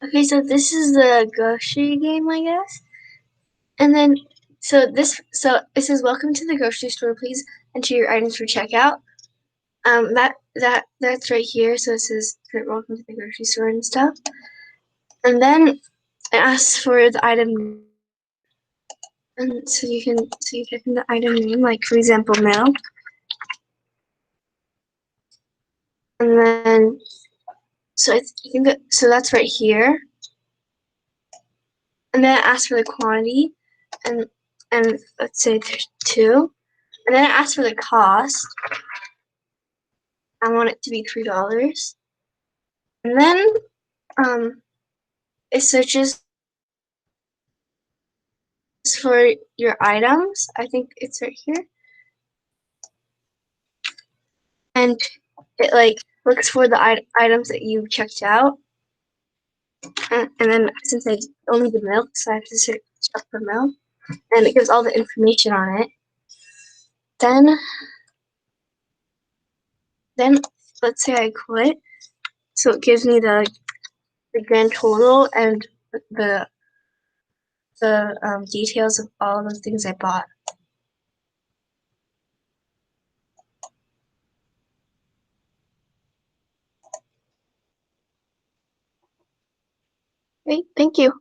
Okay, so this is the grocery game, I guess. And then so it says welcome to the grocery store. Please enter your items for checkout. That's right here. So it says welcome to the grocery store and stuff. And then it asks for the item, and so you type in the item name, like for example milk. And then so I think so that's right here. And then it asks for the quantity, and let's say there's 2. And then it asks for the cost. I want it to be $3. And then it searches for your items. I think it's right here. And it like looks for the items that you checked out. And then since I only did milk, so I have to search for milk. And it gives all the information on it. Then let's say I quit. So it gives me the grand total and the details of all the things I bought. Great, thank you.